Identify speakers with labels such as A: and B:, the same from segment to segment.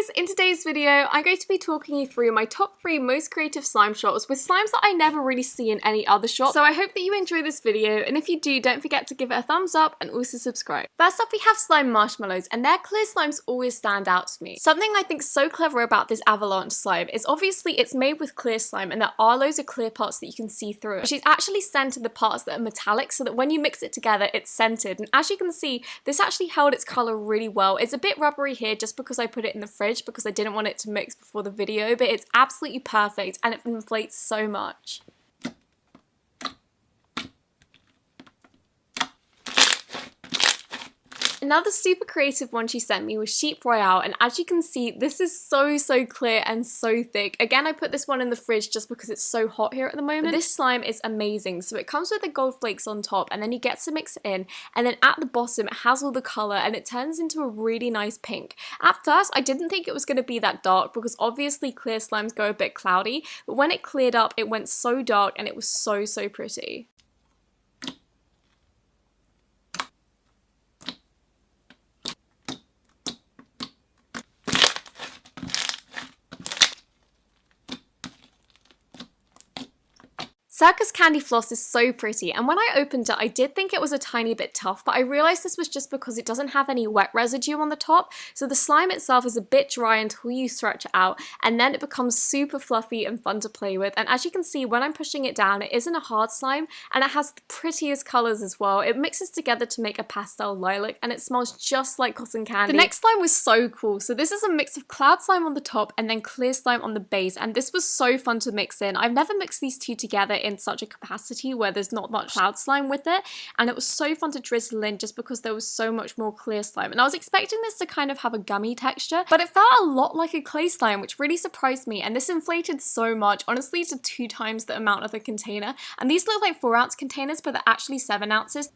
A: guys, in today's video I'm going to be talking you through my top 3 most creative slime shots with slimes that I never really see in any other shop. So I hope that you enjoy this video, and if you do, don't forget to give it a thumbs up and also subscribe. First up we have slime marshmallows, and their clear slimes always stand out to me. Something I think so clever about this avalanche slime is obviously it's made with clear slime and there are loads of clear parts that you can see through it. But she's actually scented the parts that are metallic so that when you mix it together it's scented, and as you can see this actually held its colour really well. It's a bit rubbery here just because I put it in the fridge because I didn't want it to mix before the video, but it's absolutely perfect and it inflates so much. Another super creative one she sent me was Sheep Royale, and as you can see this is so clear and so thick. Again, I put this one in the fridge just because it's so hot here at the moment. But this slime is amazing. So it comes with the gold flakes on top and then you get to mix it in, and then at the bottom it has all the colour and it turns into a really nice pink. At first I didn't think it was going to be that dark because obviously clear slimes go a bit cloudy, but when it cleared up it went so dark and it was so pretty. Circus Candy Floss is so pretty, and when I opened it I did think it was a tiny bit tough, but I realised this was just because it doesn't have any wet residue on the top, so the slime itself is a bit dry until you stretch it out, and then it becomes super fluffy and fun to play with. And as you can see, when I'm pushing it down, it isn't a hard slime, and it has the prettiest colours as well. It mixes together to make a pastel lilac, and it smells just like cotton candy. The next slime was so cool. So this is a mix of cloud slime on the top and then clear slime on the base, and this was so fun to mix in. I've never mixed these two together in such a capacity where there's not much cloud slime with it, and it was so fun to drizzle in just because there was so much more clear slime. And I was expecting this to kind of have a gummy texture, but it felt a lot like a clay slime, which really surprised me, and this inflated so much, honestly to 2 times the amount of the container. And these look like 4-ounce containers, but they're actually 7 ounces.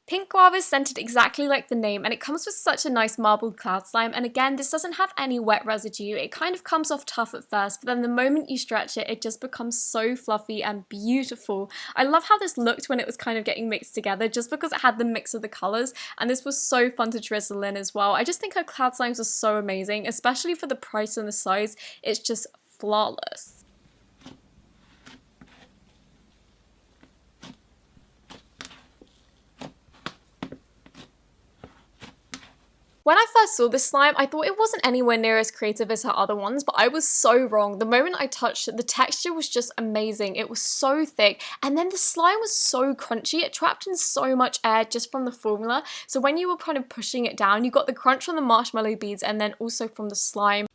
A: Pink Guava is scented exactly like the name, and it comes with such a nice marbled cloud slime, and again this doesn't have any wet residue. It kind of comes off tough at first, but then the moment you stretch it, it just becomes so fluffy and beautiful. I love how this looked when it was kind of getting mixed together just because it had the mix of the colours, and this was so fun to drizzle in as well. I just think her cloud slimes are so amazing, especially for the price and the size. It's just flawless. When I first saw this slime, I thought it wasn't anywhere near as creative as her other ones, but I was so wrong. The moment I touched it, the texture was just amazing. It was so thick, and then the slime was so crunchy. It trapped in so much air just from the formula, so when you were kind of pushing it down, you got the crunch from the marshmallow beads and then also from the slime.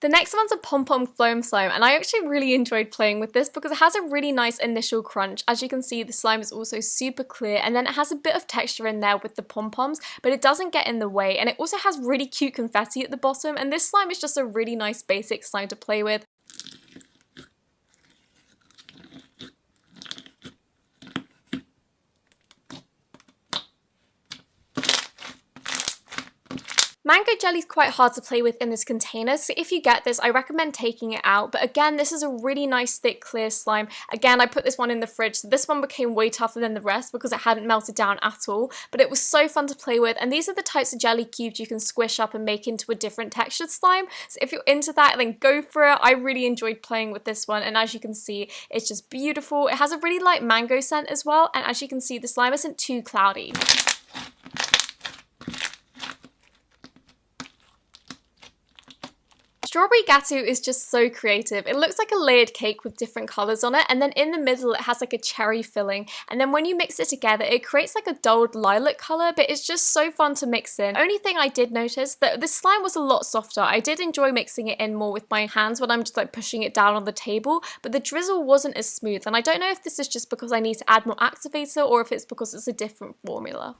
A: The next one's a Pom Pom Foam Flow, and I actually really enjoyed playing with this because it has a really nice initial crunch. As you can see, the slime is also super clear, and then it has a bit of texture in there with the pom-poms, but it doesn't get in the way, and it also has really cute confetti at the bottom, and this slime is just a really nice basic slime to play with. Mango jelly is quite hard to play with in this container, so if you get this, I recommend taking it out. But again, this is a really nice thick clear slime. Again, I put this one in the fridge, so this one became way tougher than the rest because it hadn't melted down at all, but it was so fun to play with. And these are the types of jelly cubes you can squish up and make into a different textured slime, so if you're into that, then go for it. I really enjoyed playing with this one, and as you can see, it's just beautiful. It has a really light mango scent as well, and as you can see, the slime isn't too cloudy. Strawberry Gateau is just so creative. It looks like a layered cake with different colours on it, and then in the middle it has like a cherry filling, and then when you mix it together it creates like a dulled lilac colour, but it's just so fun to mix in. Only thing I did notice that this slime was a lot softer. I did enjoy mixing it in more with my hands when I'm just like pushing it down on the table, but the drizzle wasn't as smooth, and I don't know if this is just because I need to add more activator or if it's because it's a different formula.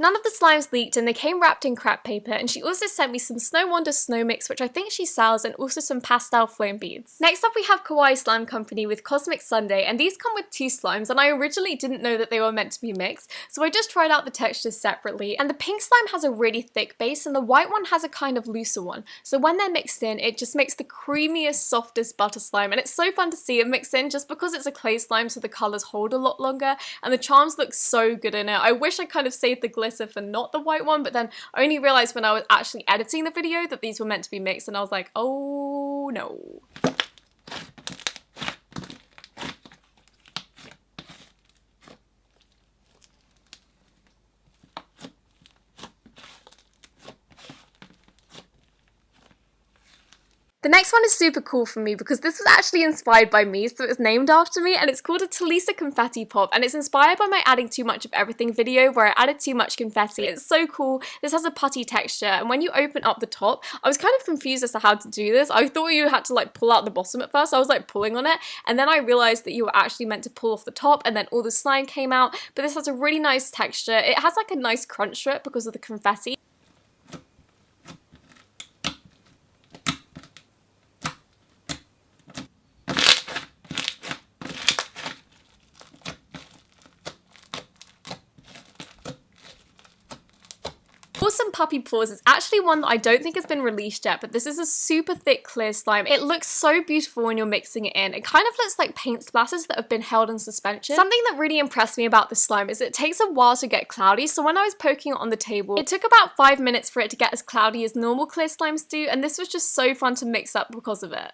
A: None of the slimes leaked and they came wrapped in crepe paper, and she also sent me some Snow Wonder Snow Mix, which I think she sells, and also some pastel foam beads. Next up we have Kauai Slime Company with Cosmic Sundae, and these come with 2 slimes, and I originally didn't know that they were meant to be mixed, so I just tried out the textures separately. And the pink slime has a really thick base and the white one has a kind of looser one, so when they're mixed in it just makes the creamiest, softest butter slime, and it's so fun to see it mix in just because it's a clay slime, so the colours hold a lot longer and the charms look so good in it. I wish I kind of saved the glitter for not the white one, but then I only realised when I was actually editing the video that these were meant to be mixed, and I was like, oh no. The next one is super cool for me because this was actually inspired by me, so it was named after me, and it's called a Talisa Confetti Pop, and it's inspired by my adding too much of everything video where I added too much confetti. It's so cool. This has a putty texture, and when you open up the top, I was kind of confused as to how to do this. I thought you had to like pull out the bottom at first. I was like pulling on it, and then I realized that you were actually meant to pull off the top and then all the slime came out. But this has a really nice texture. It has like a nice crunch to it because of the confetti. Awesome Puppy Paws is actually one that I don't think has been released yet, but this is a super thick clear slime. It looks so beautiful when you're mixing it in. It kind of looks like paint splatters that have been held in suspension. Something that really impressed me about this slime is it takes a while to get cloudy, so when I was poking it on the table, it took about 5 minutes for it to get as cloudy as normal clear slimes do, and this was just so fun to mix up because of it.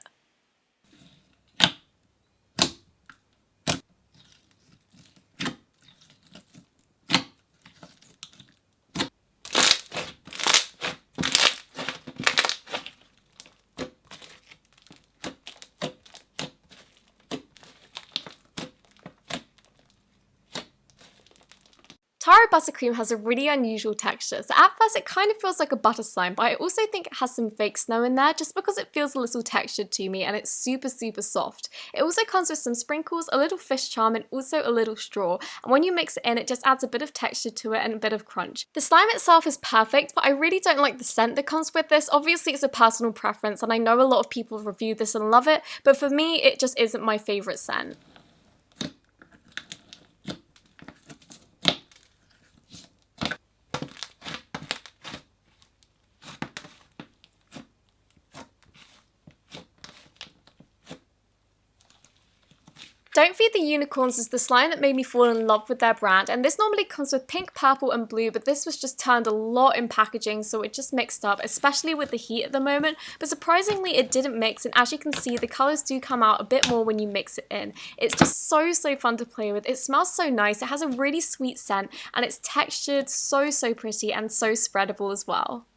A: Tyrel Buttercream has a really unusual texture, so at first it kind of feels like a butter slime, but I also think it has some fake snow in there just because it feels a little textured to me and it's super soft. It also comes with some sprinkles, a little fish charm, and also a little straw, and when you mix it in it just adds a bit of texture to it and a bit of crunch. The slime itself is perfect, but I really don't like the scent that comes with this. Obviously it's a personal preference and I know a lot of people have reviewed this and love it, but for me it just isn't my favourite scent. Don't Feed the Unicorns is the slime that made me fall in love with their brand, and this normally comes with pink, purple and blue, but this was just turned a lot in packaging, so it just mixed up, especially with the heat at the moment, but surprisingly it didn't mix, and as you can see the colours do come out a bit more when you mix it in. It's just so fun to play with. It smells so nice, it has a really sweet scent, and it's textured so pretty and so spreadable as well.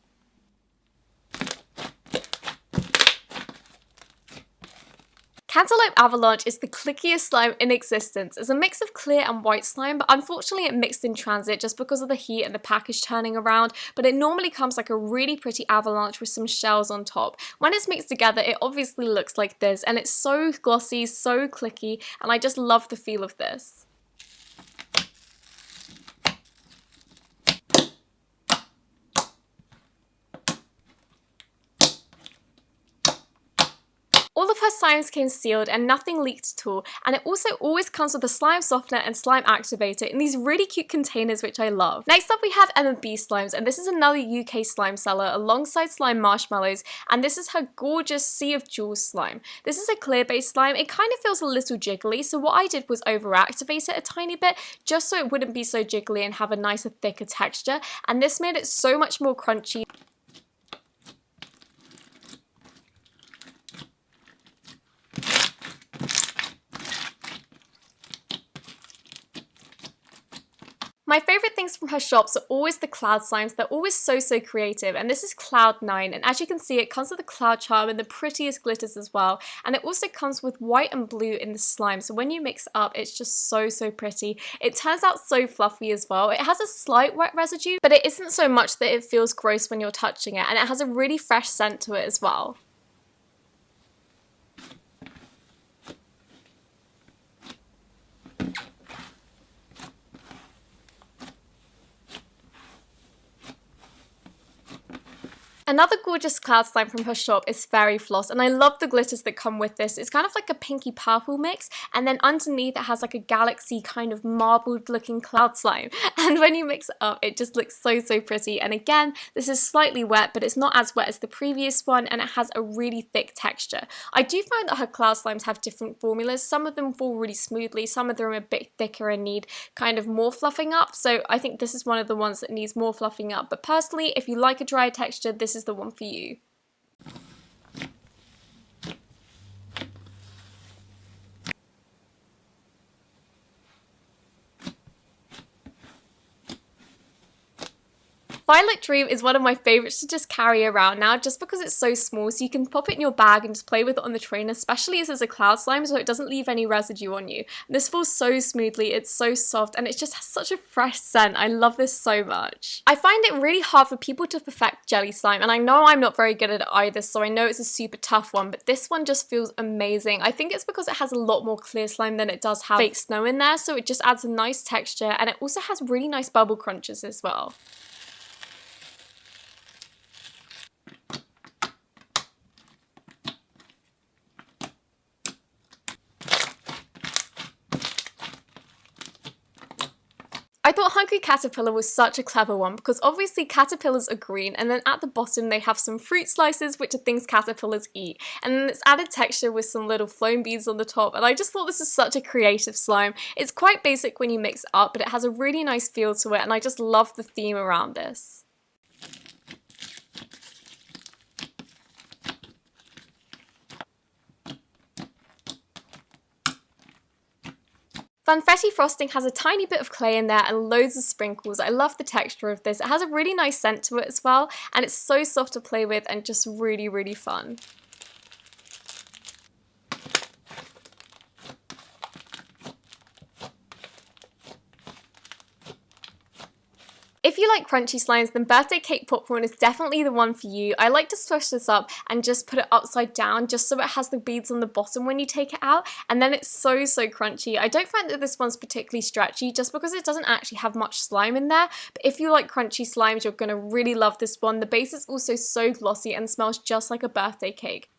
A: Cantaloupe Avalanche is the clickiest slime in existence. It's a mix of clear and white slime, but unfortunately it mixed in transit just because of the heat and the package turning around, but it normally comes like a really pretty avalanche with some shells on top. When it's mixed together, it obviously looks like this, and it's so glossy, so clicky, and I just love the feel of this. All of her slimes came sealed and nothing leaked at all, and it also always comes with a slime softener and slime activator in these really cute containers, which I love. Next up we have B Slimes, and this is another UK slime seller alongside Slime Marshmallows, and this is her gorgeous Sea of Jewels slime. This is a clear based slime. It kind of feels a little jiggly, so what I did was over-activate it a tiny bit just so it wouldn't be so jiggly and have a nicer, thicker texture, and this made it so much more crunchy. My favourite things from her shops are always the cloud slimes. They're always so creative, and this is Cloud 9, and as you can see it comes with a cloud charm and the prettiest glitters as well, and it also comes with white and blue in the slime, so when you mix it up it's just so pretty. It turns out so fluffy as well. It has a slight wet residue, but it isn't so much that it feels gross when you're touching it, and it has a really fresh scent to it as well. Another gorgeous cloud slime from her shop is Fairy Floss, and I love the glitters that come with this. It's kind of like a pinky purple mix, and then underneath it has like a galaxy kind of marbled looking cloud slime. And when you mix it up, it just looks so, so pretty. And again, this is slightly wet, but it's not as wet as the previous one, and it has a really thick texture. I do find that her cloud slimes have different formulas. Some of them fall really smoothly, some of them are a bit thicker and need kind of more fluffing up. So I think this is one of the ones that needs more fluffing up. But personally, if you like a dry texture, this is the one for you. Violet Dream is one of my favourites to just carry around now, just because it's so small, so you can pop it in your bag and just play with it on the train, especially as it's a cloud slime, so it doesn't leave any residue on you. And this falls so smoothly, it's so soft, and it just has such a fresh scent. I love this so much. I find it really hard for people to perfect jelly slime, and I know I'm not very good at it either, so I know it's a super tough one, but this one just feels amazing. I think it's because it has a lot more clear slime than it does have fake snow in there, so it just adds a nice texture, and it also has really nice bubble crunches as well. I thought Hungry Caterpillar was such a clever one because obviously caterpillars are green, and then at the bottom they have some fruit slices, which are things caterpillars eat, and then it's added texture with some little foam beads on the top, and I just thought this is such a creative slime. It's quite basic when you mix it up, but it has a really nice feel to it, and I just love the theme around this. Funfetti frosting has a tiny bit of clay in there and loads of sprinkles. I love the texture of this. It has a really nice scent to it as well, and it's so soft to play with and just really, really fun. If you like crunchy slimes, then birthday cake popcorn is definitely the one for you. I like to squish this up and just put it upside down just so it has the beads on the bottom when you take it out, and then it's so, so crunchy. I don't find that this one's particularly stretchy just because it doesn't actually have much slime in there, but if you like crunchy slimes, you're going to really love this one. The base is also so glossy and smells just like a birthday cake.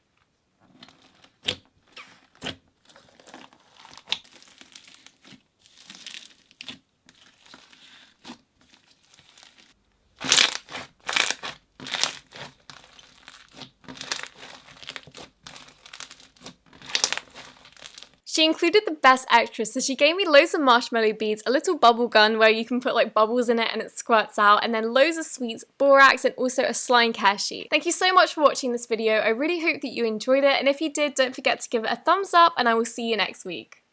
A: She included the best extras, so she gave me loads of marshmallow beads, a little bubble gun where you can put like bubbles in it and it squirts out, and then loads of sweets, borax, and also a slime care sheet. Thank you so much for watching this video. I really hope that you enjoyed it, and if you did, don't forget to give it a thumbs up, and I will see you next week.